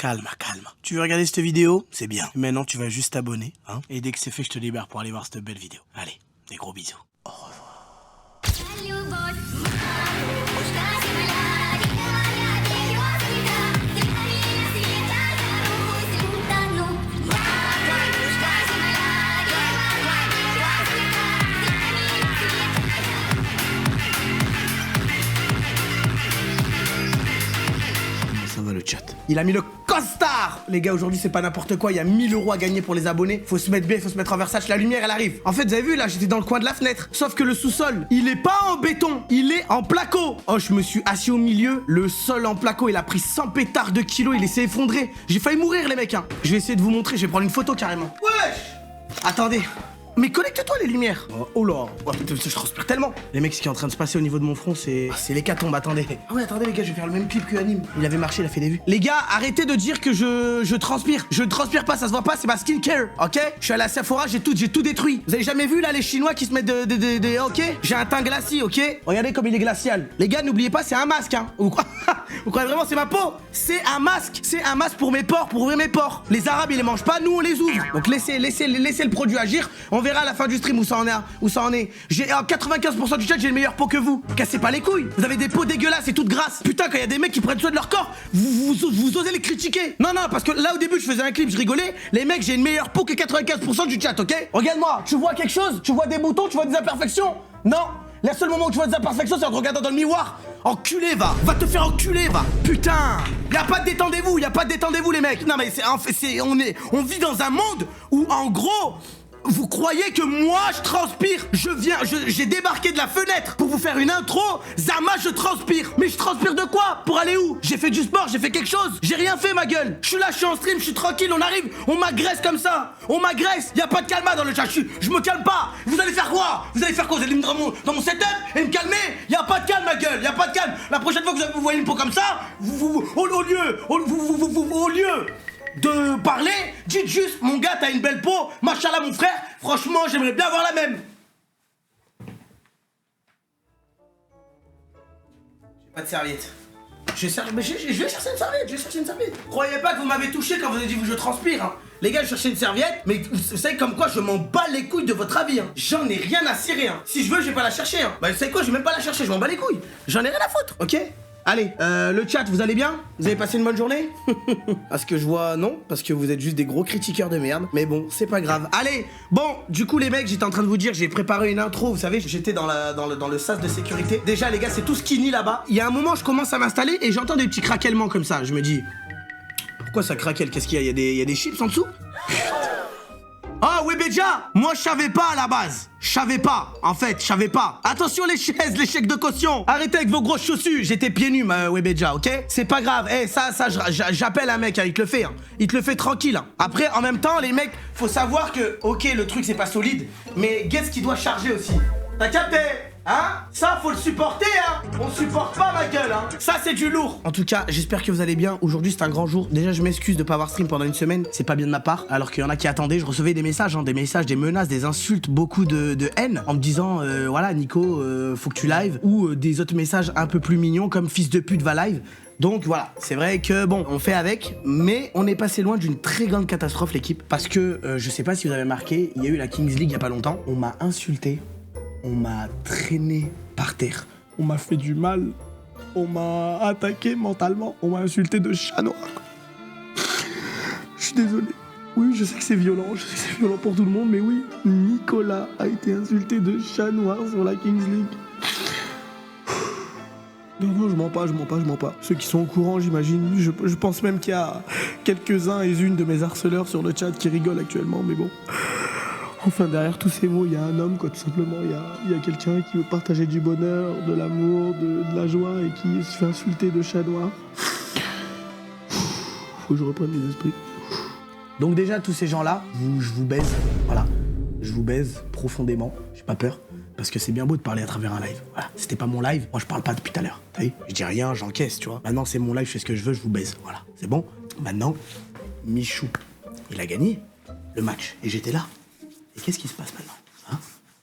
calme. Tu veux regarder cette vidéo? C'est bien. Maintenant, tu vas juste t'abonner, hein. Et dès que c'est fait, je te libère pour aller voir cette belle vidéo. Allez, des gros bisous. Au revoir. Ça va le chat. Il a mis le costard. Les gars, aujourd'hui c'est pas n'importe quoi, il y a 1000 € à gagner pour les abonnés. Faut se mettre bien, faut se mettre en Versace, la lumière elle arrive. En fait, vous avez vu là, j'étais dans le coin de la fenêtre. Sauf que le sous-sol, il est pas en béton, il est en placo. Oh, je me suis assis au milieu, le sol en placo, il a pris 100 pétards de kilos, il s'est effondré. J'ai failli mourir les mecs, hein. Je vais essayer de vous montrer, je vais prendre une photo carrément. Wesh. Attendez. Mais connecte-toi les lumières. Oh là, oh, je transpire tellement. Les mecs, ce qui est en train de se passer au niveau de mon front, c'est l'hécatombe, attendez. Ah ouais, attendez les gars, je vais faire le même clip que Anime. Il avait marché, il a fait des vues. Les gars, arrêtez de dire que je transpire. Je ne transpire pas, ça se voit pas, c'est ma skincare, ok? Je suis allé à Sephora, j'ai tout détruit. Vous avez jamais vu là les Chinois qui se mettent ok? J'ai un teint glacis, ok? Regardez comme il est glacial. Les gars, n'oubliez pas, c'est un masque, hein. Vous croyez vraiment c'est ma peau? C'est un masque pour mes pores, pour ouvrir mes pores. Les Arabes, ils les mangent pas, nous on les ouvre. Donc laissez le produit agir. On verra à la fin du stream où ça en est. J'ai en 95% du chat, j'ai une meilleure peau que vous. Cassez pas les couilles. Vous avez des peaux dégueulasses et toutes grasses. Putain, quand il y a des mecs qui prennent soin de leur corps, vous osez les critiquer. Non, parce que là au début, je faisais un clip, je rigolais. Les mecs, j'ai une meilleure peau que 95% du chat, ok? Regarde-moi, tu vois quelque chose? Tu vois des boutons? Tu vois des imperfections? Non. Le seul moment où tu vois des imperfections, c'est en te regardant dans le miroir. Enculé, va te faire enculer, va. Putain, y a pas de détendez-vous, les mecs. Non mais on vit dans un monde où en gros, vous croyez que moi je transpire? J'ai débarqué de la fenêtre pour vous faire une intro. Zama, je transpire. Mais je transpire de quoi? Pour aller où? J'ai fait du sport, j'ai fait quelque chose. J'ai rien fait, ma gueule. Je suis là, je suis en stream, je suis tranquille, on arrive, on m'agresse comme ça. On m'agresse, y a pas de calma dans le chat, je me calme pas. Vous allez faire quoi? Vous allez me dans mon setup et me calmer? Y a pas de calme, ma gueule, y a pas de calme. La prochaine fois que vous voyez une peau comme ça, au lieu de parler, dites juste, mon gars, t'as une belle peau, machallah mon frère, franchement, j'aimerais bien avoir la même. J'ai pas de serviette. Je vais chercher une serviette, Croyez pas que vous m'avez touché quand vous avez dit que je transpire, hein. Les gars, je cherchais une serviette, mais vous savez comme quoi je m'en bats les couilles de votre avis, hein. J'en ai rien à cirer, hein. Si je veux, je vais pas la chercher, hein. Bah, vous savez quoi, je vais même pas la chercher, je m'en bats les couilles. J'en ai rien à foutre, ok? Allez, le chat, vous allez bien? Vous avez passé une bonne journée? Parce que je vois, non, parce que vous êtes juste des gros critiqueurs de merde. Mais bon, c'est pas grave. Allez, bon, du coup les mecs, j'étais en train de vous dire, j'ai préparé une intro, vous savez, j'étais dans le sas de sécurité. Déjà les gars, c'est tout skinny là-bas. Il y a un moment, je commence à m'installer et j'entends des petits craquements comme ça. Je me dis, pourquoi ça craquelle? Qu'est-ce qu'il y a? Il y a des chips en dessous? Ah Webedia, moi je savais pas à la base. Je savais pas. Attention les chaises, les chèques de caution. Arrêtez avec vos grosses chaussures. J'étais pieds nus, Webedia, ok? C'est pas grave. Ça, j'appelle un mec, hein, il te le fait. Hein. Il te le fait tranquille. Hein. Après, en même temps, les mecs, faut savoir que, ok, le truc c'est pas solide, mais qu'est-ce qui doit charger aussi? T'as capté? Hein? Ça, faut le supporter, hein? On supporte pas, ma gueule, hein? Ça, c'est du lourd! En tout cas, j'espère que vous allez bien. Aujourd'hui, c'est un grand jour. Déjà, je m'excuse de pas avoir stream pendant une semaine. C'est pas bien de ma part. Alors qu'il y en a qui attendaient. Je recevais des messages, hein, des menaces, des insultes, beaucoup de haine. En me disant, voilà, Nico, faut que tu live. Ou des autres messages un peu plus mignons, comme fils de pute va live. Donc voilà, c'est vrai que bon, on fait avec, mais on est passé loin d'une très grande catastrophe, l'équipe. Parce que, je sais pas si vous avez marqué, il y a eu la Kings League il y a pas longtemps. On m'a insulté. On m'a traîné par terre. On m'a fait du mal. On m'a attaqué mentalement. On m'a insulté de chat noir. Je suis désolé. Oui, je sais que c'est violent. Je sais que c'est violent pour tout le monde, mais oui. Nicolas a été insulté de chat noir sur la Kings League. Non, je mens pas. Ceux qui sont au courant, j'imagine. Je pense même qu'il y a quelques-uns et une de mes harceleurs sur le chat qui rigolent actuellement, mais bon. Enfin, derrière tous ces mots, il y a un homme, quoi, tout simplement. Il y a quelqu'un qui veut partager du bonheur, de l'amour, de la joie et qui se fait insulter de chat noir. Faut que je reprenne les esprits. Donc déjà, tous ces gens-là, je vous baise. Voilà. Je vous baise profondément. J'ai pas peur. Parce que c'est bien beau de parler à travers un live. Voilà. C'était pas mon live, moi je parle pas depuis tout à l'heure. T'as vu? Je dis rien, j'encaisse, tu vois. Maintenant, c'est mon live, je fais ce que je veux, je vous baise. Voilà. C'est bon? Maintenant, Michou, il a gagné le match. Et j'étais là. Et qu'est-ce qui se passe maintenant,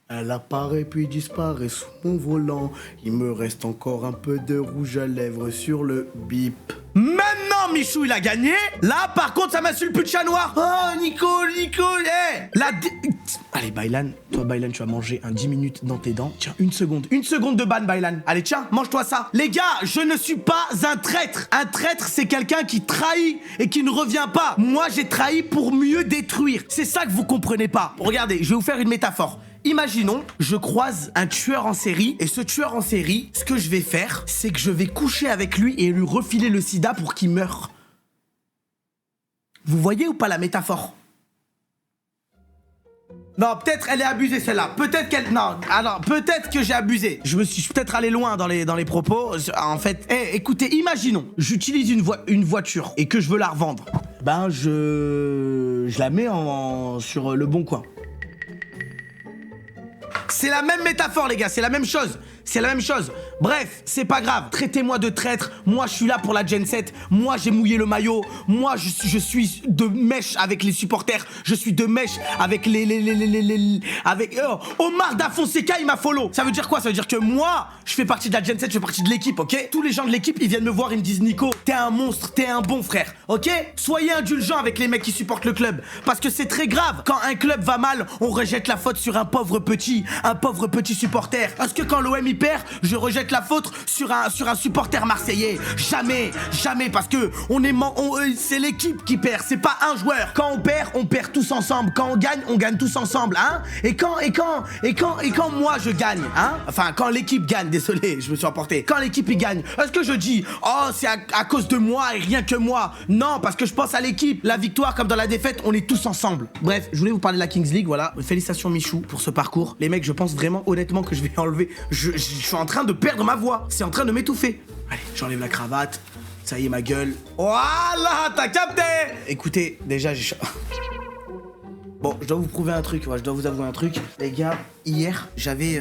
hein? Elle apparaît puis disparaît sous mon volant. Il me reste encore un peu de rouge à lèvres sur le bip. Maintenant, Michou, il a gagné. Là, par contre, ça m'insulte plus de chat noir. Oh, Nico, hey. Allez, Baylan, toi, Baylan, tu vas manger un 10 minutes dans tes dents. Tiens, une seconde de ban, Baylan. Allez, tiens, mange-toi ça. Les gars, je ne suis pas un traître. Un traître, c'est quelqu'un qui trahit et qui ne revient pas. Moi, j'ai trahi pour mieux détruire. C'est ça que vous comprenez pas. Regardez, je vais vous faire une métaphore. Imaginons, je croise un tueur en série, et ce tueur en série, ce que je vais faire, c'est que je vais coucher avec lui et lui refiler le sida pour qu'il meure. Vous voyez ou pas la métaphore? Non, peut-être elle est abusée celle-là. Peut-être qu'elle... Non, alors peut-être que j'ai abusé. Je me suis peut-être allé loin dans les propos. En fait, écoutez, imaginons, j'utilise une voiture et que je veux la revendre. Ben, je la mets sur le bon coin. C'est la même métaphore, les gars, c'est la même chose. C'est la même chose. Bref, c'est pas grave. Traitez-moi de traître. Moi, je suis là pour la Gen 7. Moi, j'ai mouillé le maillot. Moi, je suis de mèche avec les supporters. Je suis de mèche avec avec Omar Da Fonseca, il m'a follow. Ça veut dire quoi? Ça veut dire que moi, je fais partie de la Gen 7, je fais partie de l'équipe, ok? Tous les gens de l'équipe, ils viennent me voir, ils me disent Nico, t'es un monstre, t'es un bon frère, ok? Soyez indulgents avec les mecs qui supportent le club. Parce que c'est très grave. Quand un club va mal, on rejette la faute sur un pauvre petit supporter. Est-ce que quand l'OM perd, je rejette la faute sur un supporter marseillais? Jamais, parce que c'est l'équipe qui perd, c'est pas un joueur. Quand on perd tous ensemble. Quand on gagne tous ensemble, hein. Et quand moi je gagne, hein. Enfin, quand l'équipe gagne, désolé, je me suis emporté. Quand l'équipe y gagne, est-ce que je dis, oh, c'est à cause de moi et rien que moi? Non, parce que je pense à l'équipe. La victoire comme dans la défaite, on est tous ensemble. Bref, je voulais vous parler de la Kings League, voilà. Félicitations Michou pour ce parcours. Les mecs, je pense vraiment honnêtement que je vais enlever. Je suis en train de perdre ma voix. C'est en train de m'étouffer. Allez, j'enlève la cravate. Ça y est, ma gueule. Voilà, t'as capté. Écoutez, déjà, j'ai... Bon, je dois vous prouver un truc, je dois vous avouer un truc. Les gars, hier, j'avais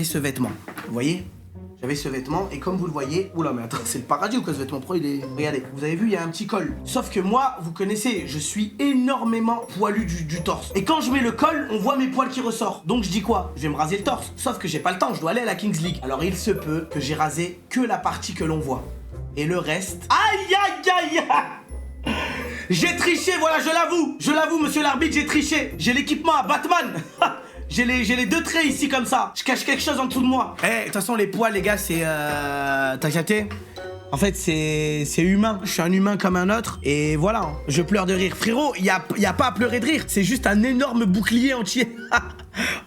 ce vêtement. Vous voyez? J'avais ce vêtement et comme vous le voyez... Oula, mais attends, c'est le paradis ou quoi ce vêtement pro? Il est... Regardez, vous avez vu, il y a un petit col. Sauf que moi, vous connaissez, je suis énormément poilu du torse. Et quand je mets le col, on voit mes poils qui ressortent. Donc je dis quoi? Je vais me raser le torse. Sauf que j'ai pas le temps, je dois aller à la Kings League. Alors il se peut que j'ai rasé que la partie que l'on voit. Et le reste... Aïe, aïe, aïe. J'ai triché, voilà, je l'avoue, monsieur l'arbitre, j'ai triché. J'ai l'équipement à Batman. J'ai les deux traits ici comme ça. Je cache quelque chose en dessous de moi. De toute façon, les poils, les gars, c'est... T'as capté? En fait, c'est humain. Je suis un humain comme un autre. Et voilà, je pleure de rire. Frérot, y a pas à pleurer de rire. C'est juste un énorme bouclier entier.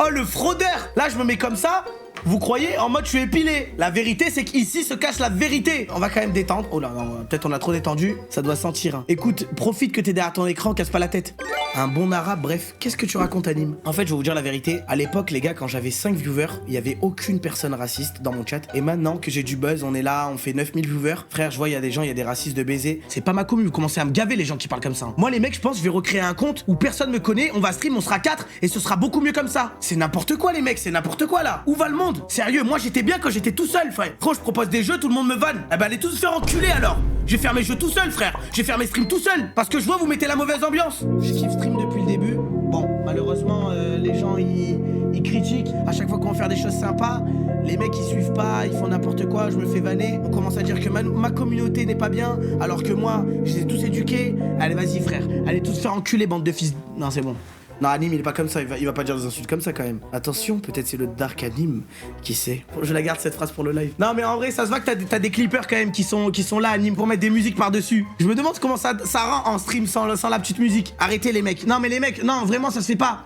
Oh, le fraudeur. Là, je me mets comme ça. Vous croyez? En mode je suis épilé. La vérité, c'est qu'ici se cache la vérité. On va quand même détendre. Oh là, peut-être on a trop détendu. Ça doit sentir. Hein. Écoute, profite que t'es derrière ton écran, casse pas la tête. Un bon arabe, bref. Qu'est-ce que tu racontes, Anime? En fait, je vais vous dire la vérité. À l'époque, les gars, quand j'avais 5 viewers, il y avait aucune personne raciste dans mon chat. Et maintenant que j'ai du buzz, on est là, on fait 9000 viewers. Frère, je vois, il y a des gens, il y a des racistes de baiser. C'est pas ma commu. Vous commencez à me gaver, les gens qui parlent comme ça. Moi, les mecs, je pense, je vais recréer un compte où personne me connaît. On va stream, on sera 4 et ce sera beaucoup mieux comme ça. C'est n'importe quoi, les mecs. C'est n'importe quoi, là. Où va le monde? Sérieux, moi, j'étais bien quand j'étais tout seul, frère. Quand je propose des jeux, tout le monde me vanne. Eh ben, allez tous se faire enculer alors. Je vais faire mes jeux tout seul, frère. Je vais faire mes streams tout seul. Parce que je vois, vous mettez la mauvaise ambiance. Je kiffe stream depuis le début. Bon, malheureusement, les gens, ils critiquent. À chaque fois qu'on va faire des choses sympas, les mecs, ils suivent pas, ils font n'importe quoi, je me fais vanner. On commence à dire que ma communauté n'est pas bien, alors que moi, je les ai tous éduqués. Allez, vas-y, frère. Allez tous se faire enculer, bande de fils. Non, c'est bon. Non, Anime, il est pas comme ça, il va pas dire des insultes comme ça quand même. Attention, peut-être c'est le Dark Anime, qui sait. Je la garde cette phrase pour le live. Non, mais en vrai, ça se voit que t'as des clippers quand même qui sont là, Anime, pour mettre des musiques par-dessus. Je me demande comment ça rend en stream sans la petite musique. Arrêtez les mecs. Non, mais les mecs, non, vraiment, ça se fait pas.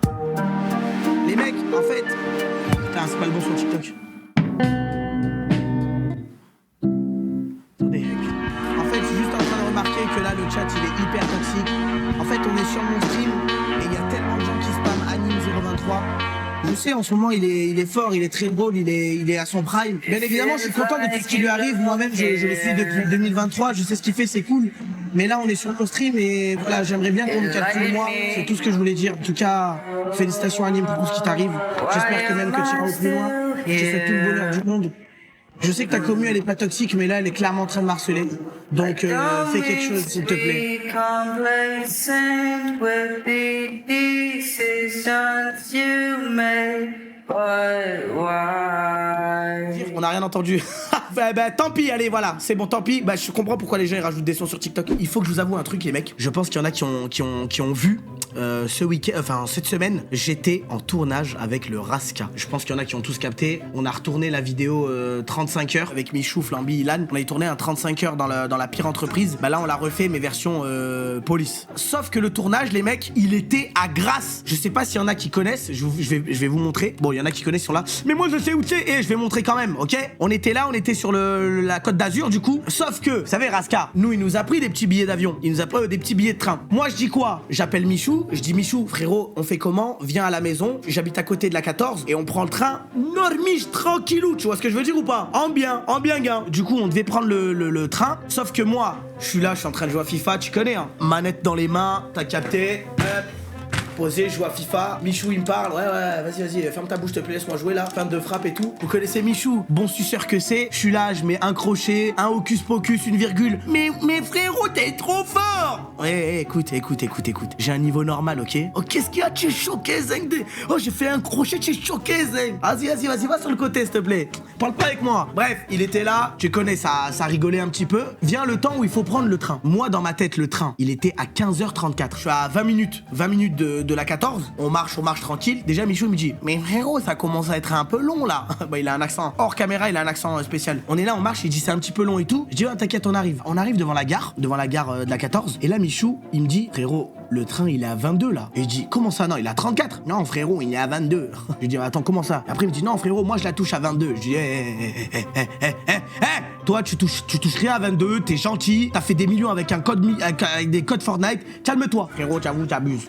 Les mecs, en fait... Putain, c'est pas le bon sur TikTok. Attendez, mec. En fait, je suis juste en train de remarquer que là, le chat, il est hyper toxique. En fait, on est sur mon stream et il y a tellement de gens qui spamment Anime023. Je sais, en ce moment, il est fort, il est très drôle, il est à son prime. Bien évidemment, je suis content de tout ce qui lui arrive. Moi-même, je le suis depuis 2023, je sais ce qu'il fait, c'est cool. Mais là, on est sur mon stream et voilà, j'aimerais bien qu'on me calcule moi. C'est tout ce que je voulais dire. En tout cas, félicitations Anime pour tout ce qui t'arrive. J'espère que même que tu iras au plus loin. Je te souhaite tout le bonheur du monde. Je sais que ta commu elle est pas toxique, mais là elle est clairement en train de marceler. Donc fais quelque chose s'il te plaît. On n'a rien entendu. bah, tant pis, allez, voilà, c'est bon, tant pis. Bah, je comprends pourquoi les gens ils rajoutent des sons sur TikTok. Il faut que je vous avoue un truc, les mecs. Je pense qu'il y en a qui ont vu ce week-end, enfin cette semaine, j'étais en tournage avec le Raska. Je pense qu'il y en a qui ont tous capté. On a retourné la vidéo 35 heures avec Michou, Flamby, Ilan. On a tourné un 35 heures dans la pire entreprise. Bah là, on l'a refait, mais version police. Sauf que le tournage, les mecs, il était à Grasse. Je sais pas s'il y en a qui connaissent. Je vais vous montrer. Bon, il y en a qui connaissent, ils sont là. Mais moi, je sais où c'est et je vais montrer quand même, ok? On était là, on était sur la Côte d'Azur, du coup. Sauf que, vous savez, Raska, nous, il nous a pris des petits billets d'avion. Il nous a pris des petits billets de train. Moi, je dis quoi? J'appelle Michou. Je dis, Michou, frérot, on fait comment? Viens à la maison. J'habite à côté de la 14 et on prend le train normiche, tranquillou. Tu vois ce que je veux dire ou pas? En bien gain. Du coup, on devait prendre le train. Sauf que moi, je suis là, je suis en train de jouer à FIFA, tu connais, hein. Manette dans les mains, t'as capté. Posé, je joue à FIFA. Michou, il me parle. Ouais, vas-y, ferme ta bouche, s'il te plaît, laisse-moi jouer là. Fin de frappe et tout. Vous connaissez Michou, bon suceur que c'est. Je suis là, je mets un crochet, un hocus pocus, une virgule. Mais frérot, t'es trop fort. Ouais, écoute. J'ai un niveau normal, ok? Oh, qu'est-ce qu'il y a? Tu es choqué, Zeng. Oh, j'ai fait un crochet, tu es choqué, Zeng. Vas-y, va sur le côté, s'il te plaît. Parle pas avec moi. Bref, il était là. Tu connais, ça rigolait un petit peu. Vient le temps où il faut prendre le train. Moi, dans ma tête, le train, il était à 15h34. Je suis à 20 minutes de la 14, on marche tranquille. Déjà Michou me dit, mais frérot, ça commence à être un peu long là. Bah il a un accent hors caméra, il a un accent spécial. On est là, on marche, il dit c'est un petit peu long et tout. Je dis t'inquiète, on arrive. On arrive devant la gare de la 14. Et là Michou, il me dit, frérot, le train il est à 22 là. Et je dis, comment ça? Non, il est à 34. Non frérot, il est à 22. Je dis, attends, comment ça? Et après il me dit, non frérot, moi je la touche à 22. Je dis, toi tu touches rien à 22, t'es gentil, t'as fait des millions avec avec des codes Fortnite. Calme-toi. Frérot, j'avoue, j'abuse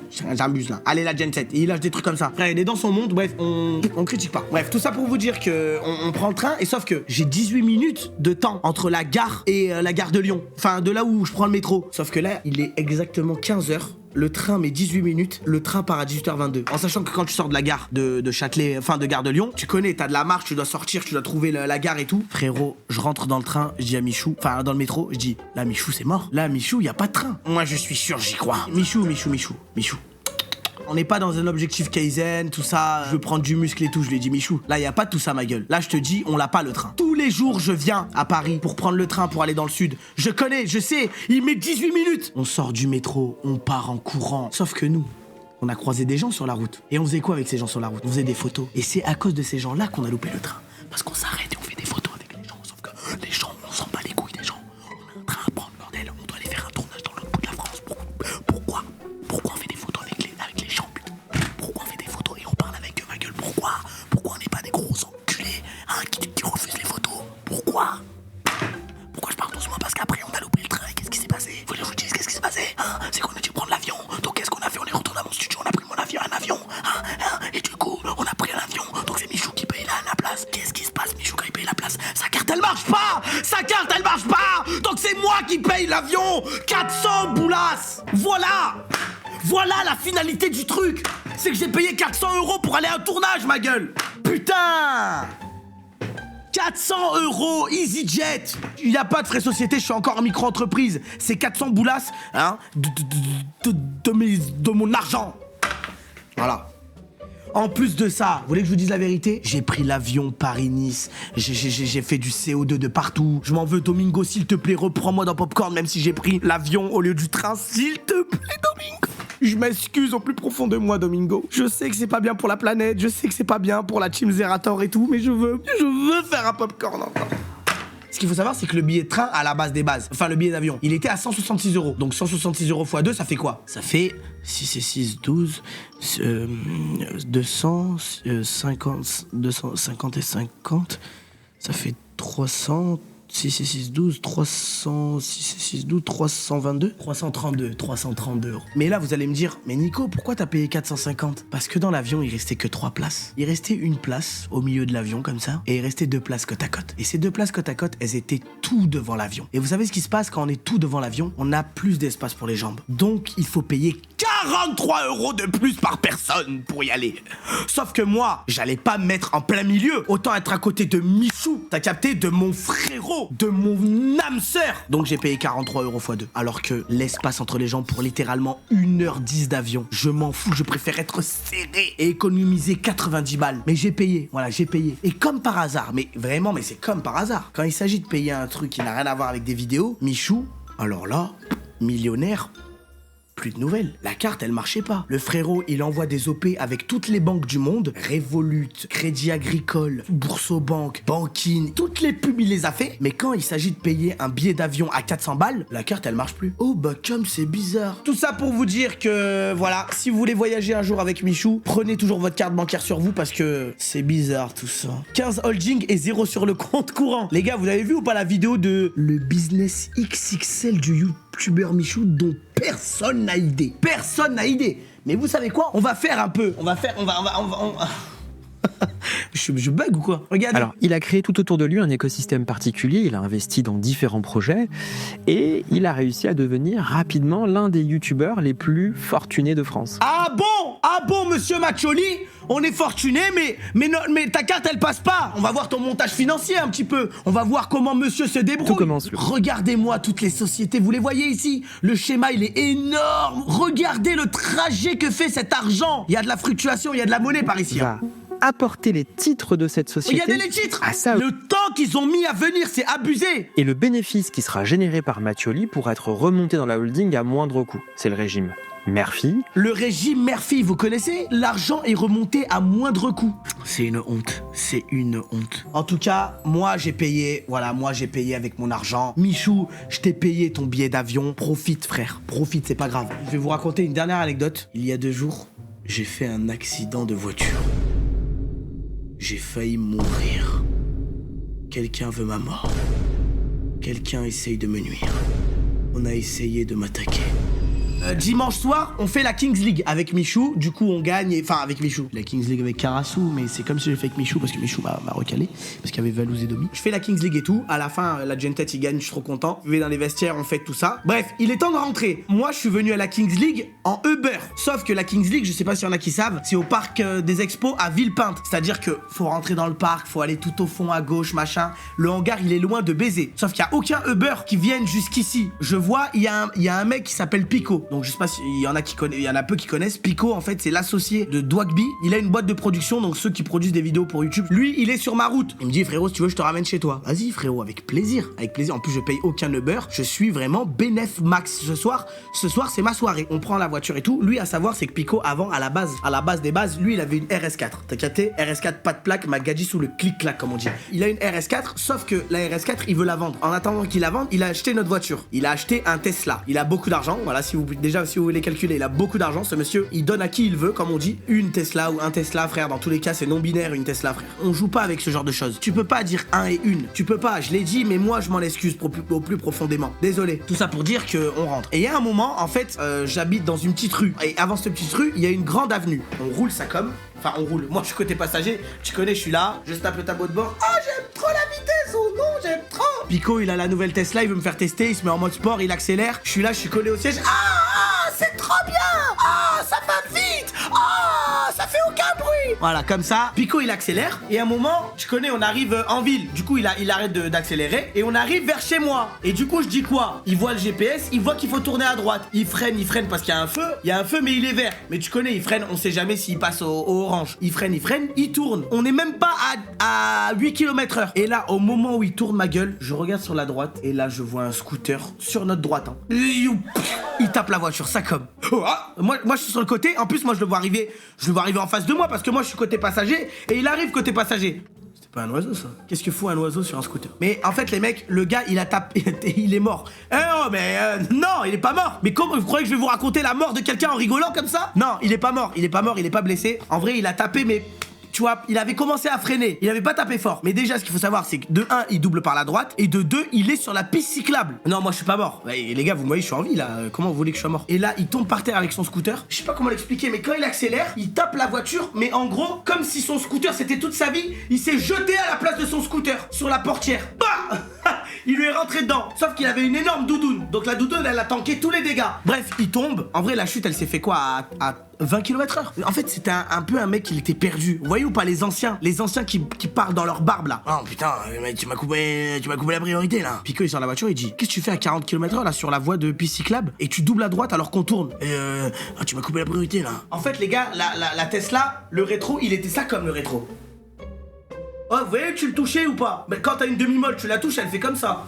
là. Allez la Gen 7, et il lâche des trucs comme ça. Frère, il est dans son monde, bref, on critique pas. Bref, tout ça pour vous dire que on prend le train, et sauf que j'ai 18 minutes de temps entre la gare et la gare de Lyon. Enfin, de là où je prends le métro. Sauf que là, il est exactement 15h. Le train met 18 minutes, le train part à 18h22. En sachant que quand tu sors de la gare de Châtelet, enfin de gare de Lyon, tu connais, t'as de la marche, tu dois sortir, tu dois trouver la gare et tout. Frérot, je rentre dans le train, je dis à Michou, enfin dans le métro, je dis, là Michou c'est mort. Là Michou, y a pas de train. Moi je suis sûr, j'y crois. Michou. On n'est pas dans un objectif Kaizen, tout ça, je veux prendre du muscle et tout, je lui ai dit Michou, là y a pas tout ça ma gueule. Là je te dis, on l'a pas le train. Tous les jours je viens à Paris pour prendre le train pour aller dans le sud. Je connais, je sais, il met 18 minutes. On sort du métro, on part en courant. Sauf que nous, on a croisé des gens sur la route. Et on faisait quoi avec ces gens sur la route? On faisait des photos. Et c'est à cause de ces gens-là qu'on a loupé le train. Parce qu'on s'arrête et on fait des photos avec les gens. Sauf que les gens, on s'en bat les couilles des gens. On a un train à prendre, bordel. On doit aller faire un tournage dans l'autre bout de la France. Pourquoi on fait des photos avec les gens, putain? Pourquoi on fait des photos et on parle avec eux, ma gueule? Pourquoi on n'est pas des gros enculés, hein, qui refusent les photos? Pourquoi je parle doucement? Parce qu'après on a loupé le train et qu'est-ce qui s'est passé? Vous voulez que je vous dise qu'est-ce qui s'est passé, hein? C'est qu'on a dû prendre l'avion. Donc qu'est-ce qu'on a fait? On est retourné à mon studio, on a pris un avion, et du coup on a pris un avion. Donc c'est Michou qui paye la place. Qu'est-ce qui se passe? Michou quand il paye la place, sa carte elle marche pas. Donc c'est moi qui paye l'avion. 400 boulasses. Voilà la finalité du truc. C'est que j'ai payé 400 € pour aller à un tournage, ma gueule. Putain, 400 € EasyJet. Il n'y a pas de frais société, je suis encore en micro-entreprise. C'est 400 boulasses, hein, de mon argent. Voilà. En plus de ça, vous voulez que je vous dise la vérité? J'ai pris l'avion Paris-Nice, j'ai fait du CO2 de partout. Je m'en veux, Domingo, s'il te plaît, reprends-moi dans Popcorn, même si j'ai pris l'avion au lieu du train, s'il te plaît, Domingo. Je m'excuse au plus profond de moi, Domingo. Je sais que c'est pas bien pour la planète, je sais que c'est pas bien pour la Team Zerator et tout, mais je veux faire un Popcorn encore. Ce qu'il faut savoir, c'est que le billet de train, à la base des bases, enfin le billet d'avion, il était à 166 €. Donc 166 € x 2, ça fait quoi? Ça fait 6 et 6, 12, 250 et 50, ça fait 300, 6 et 6, 12, 300, 6 et 6, 12, 322, 332 €. Mais là, vous allez me dire, mais Nico, pourquoi t'as payé 450? Parce que dans l'avion, il restait que 3 places. Il restait une place au milieu de l'avion, comme ça, et il restait 2 places côte à côte. Et ces 2 places côte à côte, elles étaient tout devant l'avion. Et vous savez ce qui se passe quand on est tout devant l'avion? On a plus d'espace pour les jambes. Donc, il faut payer 40 43 € de plus par personne pour y aller. Sauf que moi, j'allais pas me mettre en plein milieu. Autant être à côté de Michou, t'as capté, de mon frérot, de mon âme sœur. Donc j'ai payé 43 € x 2. Alors que l'espace entre les jambes pour littéralement 1h10 d'avion, je m'en fous, je préfère être serré et économiser 90 balles. Mais j'ai payé, voilà, j'ai payé. Et comme par hasard, mais vraiment, mais c'est comme par hasard. Quand il s'agit de payer un truc qui n'a rien à voir avec des vidéos, Michou, alors là, millionnaire, plus de nouvelles. La carte, elle marchait pas. Le frérot, il envoie des OP avec toutes les banques du monde. Revolut, Crédit Agricole, Boursobank, Banking, toutes les pubs, il les a fait. Mais quand il s'agit de payer un billet d'avion à 400 balles, la carte, elle marche plus. Oh bah comme c'est bizarre. Tout ça pour vous dire que, voilà, si vous voulez voyager un jour avec Michou, prenez toujours votre carte bancaire sur vous parce que c'est bizarre tout ça. 15 holding et 0 sur le compte courant. Les gars, vous avez vu ou pas la vidéo de le business XXL du youtubeur Michou dont personne n'a idée. Personne n'a idée. Mais vous savez quoi? On va faire un peu. Je bug ou quoi? Regardez. Alors, il a créé tout autour de lui un écosystème particulier, il a investi dans différents projets et il a réussi à devenir rapidement l'un des youtubeurs les plus fortunés de France. Ah bon, monsieur Macholi? On est fortuné, mais ta carte, elle passe pas. On va voir ton montage financier un petit peu. On va voir comment monsieur se débrouille. Tout commence. Regardez-moi toutes les sociétés. Vous les voyez ici? Le schéma, il est énorme. Regardez le trajet que fait cet argent. Il y a de la fluctuation, il y a de la monnaie par ici. Va apporter les titres de cette société. Regardez les titres. Ah, ça... Le temps qu'ils ont mis à venir, c'est abusé. Et le bénéfice qui sera généré par Mathioli pourra être remonté dans la holding à moindre coût. C'est le régime Murphy. Le régime Murphy, vous connaissez? L'argent est remonté à moindre coût. C'est une honte. C'est une honte. En tout cas, moi j'ai payé. Voilà, moi j'ai payé avec mon argent. Michou, je t'ai payé ton billet d'avion. Profite, frère. Profite, c'est pas grave. Je vais vous raconter une dernière anecdote. Il y a 2 jours, j'ai fait un accident de voiture. J'ai failli mourir. Quelqu'un veut ma mort. Quelqu'un essaye de me nuire. On a essayé de m'attaquer. Dimanche soir, on fait la Kings League avec Michou. Du coup, on gagne. Enfin, avec Michou. La Kings League avec Karasu, mais c'est comme si j'ai fait avec Michou parce que Michou m'a recalé. Parce qu'il y avait Valouz et Domi. Je fais la Kings League et tout. À la fin, la Gentet, il gagne. Je suis trop content. Je vais dans les vestiaires, on fait tout ça. Bref, il est temps de rentrer. Moi, je suis venu à la Kings League en Uber. Sauf que la Kings League, je sais pas s'il y en a qui savent, c'est au parc des Expos à Villepinte. C'est-à-dire que faut rentrer dans le parc, faut aller tout au fond à gauche, machin. Le hangar, il est loin de baiser. Sauf qu'il y a aucun Uber qui vienne jusqu'ici. Je vois, il y a un mec qui s'appelle Pico. Donc, je sais pas s'il y en a qui connaissent, il y en a peu qui connaissent. Pico, en fait, c'est l'associé de Dwagby. Il a une boîte de production, donc ceux qui produisent des vidéos pour YouTube. Lui, il est sur ma route. Il me dit, frérot, si tu veux, je te ramène chez toi. Vas-y, frérot, avec plaisir. Avec plaisir. En plus, je paye aucun Uber. Je suis vraiment bénéf max ce soir. Ce soir, c'est ma soirée. On prend la voiture et tout. Lui, à savoir, c'est que Pico, avant, à la base des bases, lui, il avait une RS4. T'as capté? RS4, pas de plaque, Magadji sous le clic-clac, comme on dit. Il a une RS4, sauf que la RS4, il veut la vendre. En attendant qu'il la vende, il a acheté notre voiture. Il a acheté un Tesla. Il a beaucoup d'argent. Voilà, si vous voulez calculer, il a beaucoup d'argent. Ce monsieur, il donne à qui il veut, comme on dit. Une Tesla ou un Tesla, frère. Dans tous les cas, c'est non binaire, une Tesla, frère. On joue pas avec ce genre de choses. Tu peux pas dire un et une. Tu peux pas. Je l'ai dit, mais moi, je m'en excuse au plus profondément. Désolé. Tout ça pour dire que on rentre. Et il y a un moment, en fait, j'habite dans une petite rue. Et avant cette petite rue, il y a une grande avenue. On roule ça comme. Enfin, on roule. Moi, je suis côté passager. Tu connais, je suis là. Je tape le tableau de bord. Ah, j'aime trop la vitesse. Oh non, j'aime trop. Pico, il a la nouvelle Tesla. Il veut me faire tester. Il se met en mode sport. Il accélère. Je suis là, je suis collé au siège. Ah, c'est trop bien. Ah, ça va vite. Ah, ça fait aucun bruit. Voilà, comme ça. Pico, il accélère. Et à un moment, tu connais, on arrive en ville. Du coup, il arrête d'accélérer. Et on arrive vers chez moi. Et du coup, je dis quoi? Il voit le GPS. Il voit qu'il faut tourner à droite. Il freine parce qu'il y a un feu. Il y a un feu, mais il est vert. Mais tu connais, il freine. On sait jamais s'il passe au orange. Il freine, il tourne. On n'est même pas à 8 km/h. Et là, au moment où il tourne ma gueule, je regarde sur la droite. Et là, je vois un scooter sur notre droite. Hein. Il tape la voiture, ça comme. Oh, ah, moi, je suis sur le côté. En plus, moi, je le vois arriver en face de moi parce que moi, je suis côté passager et il arrive côté passager. C'est pas un oiseau, ça. Qu'est-ce que fout un oiseau sur un scooter? Mais en fait, les mecs, le gars, il a tapé. Il est mort. Non, il est pas mort. Mais comment vous croyez que je vais vous raconter la mort de quelqu'un en rigolant comme ça? Non, il est pas mort. Il est pas blessé. En vrai, il a tapé, mais. Tu vois, il avait commencé à freiner. Il avait pas tapé fort. Mais déjà, ce qu'il faut savoir, c'est que de 1, il double par la droite. Et de 2, il est sur la piste cyclable. Non, moi, je suis pas mort. Et les gars, vous me voyez, je suis en vie, là. Comment vous voulez que je sois mort? Et là, il tombe par terre avec son scooter. Je sais pas comment l'expliquer, mais quand il accélère, il tape la voiture. Mais en gros, comme si son scooter, c'était toute sa vie, il s'est jeté à la place de son scooter. Sur la portière. Bah il lui est rentré dedans. Sauf qu'il avait une énorme doudoune. Donc la doudoune, elle a tanké tous les dégâts. Bref, il tombe. En vrai, la chute, elle s'est fait quoi à 20 km/h. En fait, c'était un peu un mec, il était perdu. Vous voyez ou pas les anciens qui partent dans leur barbe là. Oh putain, mec, tu m'as coupé la priorité là. Pico il sort de la voiture, il dit qu'est-ce que tu fais à 40 km/h là sur la voie de piste cyclable et tu doubles à droite alors qu'on tourne. Et tu m'as coupé la priorité là. En fait, les gars, la Tesla, le rétro, il était ça comme le rétro. Oh, vous voyez, tu le touchais ou pas? Mais quand t'as une demi-molle, tu la touches, elle fait comme ça.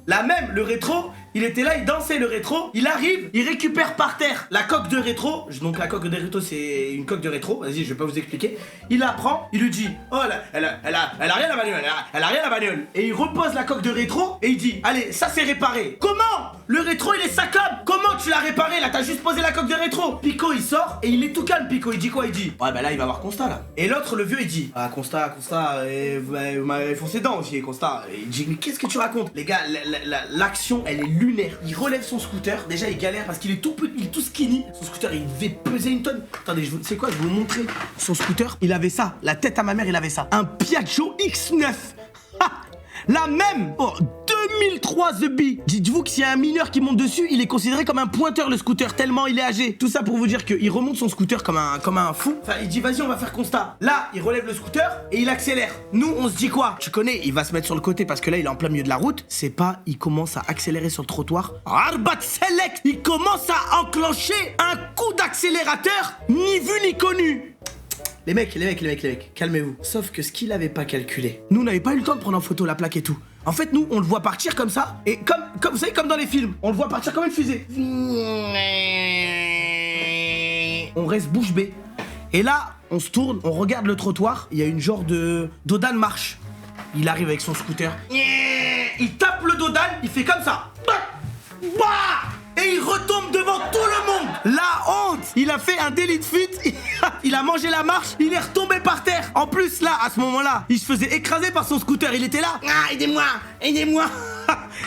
La même, le rétro, il était là, il dansait le rétro, il arrive, il récupère par terre la coque de rétro. Donc la coque de rétro, c'est une coque de rétro, vas-y, je vais pas vous expliquer. Il la prend, il lui dit, oh, elle a rien la bagnole, elle a rien la bagnole. Et il repose la coque de rétro et il dit, allez, ça c'est réparé. Comment? Le rétro, il est saccable. Comment tu l'as réparé là? T'as juste posé la coque de rétro. Pico, il sort et il est tout calme, Pico. Il dit quoi? Il dit, ouais, bah là, il va avoir Constat là. Et l'autre, le vieux, il dit, ah, Constat, vous m'avez foncé dedans aussi, Constat. Et il dit, mais qu'est-ce que tu racontes? Les gars, l'action, elle est lunaire. Il relève son scooter. Déjà, il galère parce qu'il est tout petit, il est tout skinny. Son scooter, il devait peser une tonne. Attendez, c'est quoi? Je vais vous montrer. Son scooter, il avait ça. La tête à ma mère, il avait ça. Un Piaggio X9. Ha! La même! Oh, 2003 The Bee. Dites-vous que s'il y a un mineur qui monte dessus, il est considéré comme un pointeur, le scooter, tellement il est âgé. Tout ça pour vous dire qu'il remonte son scooter comme un fou. Enfin, il dit vas-y, on va faire Constat. Là, il relève le scooter et il accélère. Nous, on se dit quoi? Tu connais, il va se mettre sur le côté parce que là, il est en plein milieu de la route. C'est pas, il commence à accélérer sur le trottoir. Arbat Select! Il commence à enclencher un coup d'accélérateur, ni vu ni connu. Les mecs, calmez-vous. Sauf que ce qu'il avait pas calculé, nous, on n'avait pas eu le temps de prendre en photo la plaque et tout. En fait, nous, on le voit partir comme ça, et comme vous savez, comme dans les films, on le voit partir comme une fusée. On reste bouche bée. Et là, on se tourne, on regarde le trottoir, il y a une genre de Dodan marche. Il arrive avec son scooter. Il tape le Dodan, il fait comme ça. Et il retombe devant tout le monde. La honte. Il a fait un délit de fuite. Il a mangé la marche. Il est retombé par terre. En plus, là, à ce moment-là, il se faisait écraser par son scooter. Il était là. Ah, aidez-moi.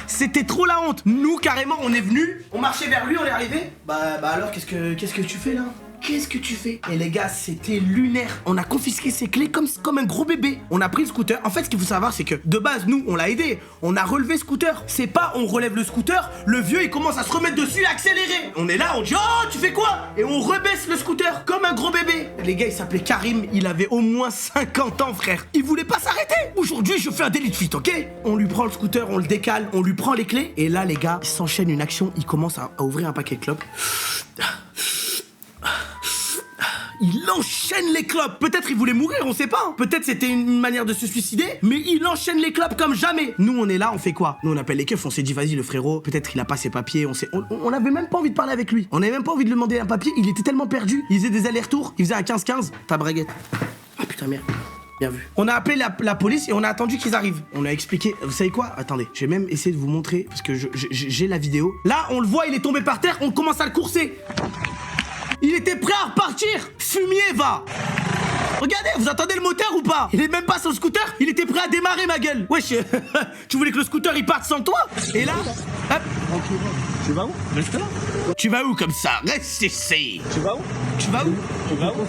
C'était trop la honte. Nous, carrément, on est venus. On marchait vers lui, on est arrivé. Bah alors, qu'est-ce que tu fais là? Qu'est-ce que tu fais? Et les gars, c'était lunaire. On a confisqué ses clés comme un gros bébé. On a pris le scooter. En fait, ce qu'il faut savoir, c'est que de base, nous, on l'a aidé. On a relevé le scooter. C'est pas on relève le scooter, le vieux, il commence à se remettre dessus et accélérer. On est là, on dit oh, tu fais quoi? Et on rebaisse le scooter comme un gros bébé. Les gars, il s'appelait Karim. Il avait au moins 50 ans, frère. Il voulait pas s'arrêter. Aujourd'hui, je fais un délit de fuite, ok? On lui prend le scooter, on le décale, on lui prend les clés. Et là, les gars, il s'enchaîne une action. Il commence à ouvrir un paquet de clopes. Il enchaîne les clopes. Peut-être il voulait mourir, on sait pas. Peut-être c'était une manière de se suicider, mais il enchaîne les clopes comme jamais. Nous, on est là, on fait quoi? Nous, on appelle les keufs, on s'est dit, vas-y, le frérot, peut-être il a pas ses papiers. On avait même pas envie de parler avec lui. On avait même pas envie de lui demander un papier. Il était tellement perdu. Il faisait des allers-retours. Il faisait un 15-15. Ta braguette. Ah putain, merde. Bien vu. On a appelé la police et on a attendu qu'ils arrivent. On a expliqué. Vous savez quoi? Attendez, je vais même essayer de vous montrer parce que j'ai la vidéo. Là, on le voit, il est tombé par terre. On commence à le courser. Il était prêt à repartir. Fumier, va. Regardez, vous entendez le moteur ou pas? Il est même pas sur le scooter. Il était prêt à démarrer, ma gueule. Wesh, tu voulais que le scooter il parte sans toi? Et là, hop. Tu vas où? Reste là. Tu vas où comme ça? Reste ici. Tu vas où? Tu vas où? Tu vas où?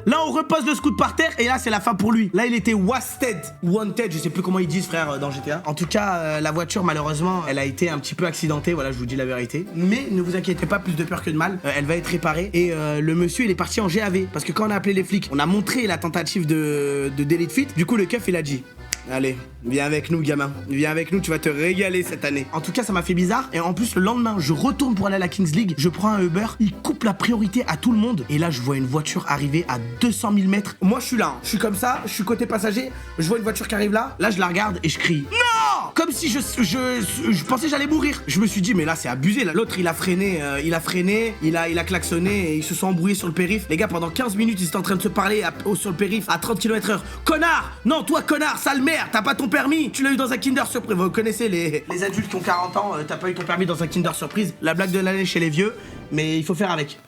Là, on repose le scoot par terre et là, c'est la fin pour lui. Là, il était wanted, je sais plus comment ils disent, frère, dans GTA. En tout cas, la voiture, malheureusement, elle a été un petit peu accidentée. Voilà, je vous dis la vérité. Mais ne vous inquiétez pas, plus de peur que de mal. Elle va être réparée. Et le monsieur, il est parti en GAV. Parce que quand on a appelé les flics, on a montré la tentative de délit de fuite. Du coup, le keuf, il a dit: allez, viens avec nous, gamin. Viens avec nous, tu vas te régaler cette année. En tout cas, ça m'a fait bizarre. Et en plus, le lendemain, je retourne pour aller à la Kings League. Je prends un Uber. Il coupe la priorité à tout le monde. Et là, je vois une voiture arriver à 200 000 mètres. Moi, je suis là. Je suis comme ça. Je suis côté passager. Je vois une voiture qui arrive là. Là, je la regarde et je crie: non! Comme si je pensais que j'allais mourir. Je me suis dit, mais là, c'est abusé. L'autre, il a freiné. Il a klaxonné et ils se sont embrouillés sur le périph'. Les gars, pendant 15 minutes, ils étaient en train de se parler sur le périph' à 30 km/h. Connard! Non, toi, connard, sale merde, t'as pas ton permis. Tu l'as eu dans un Kinder Surprise. Vous connaissez les adultes qui ont 40 ans, t'as pas eu ton permis dans un Kinder Surprise. La blague de l'année chez les vieux, mais il faut faire avec.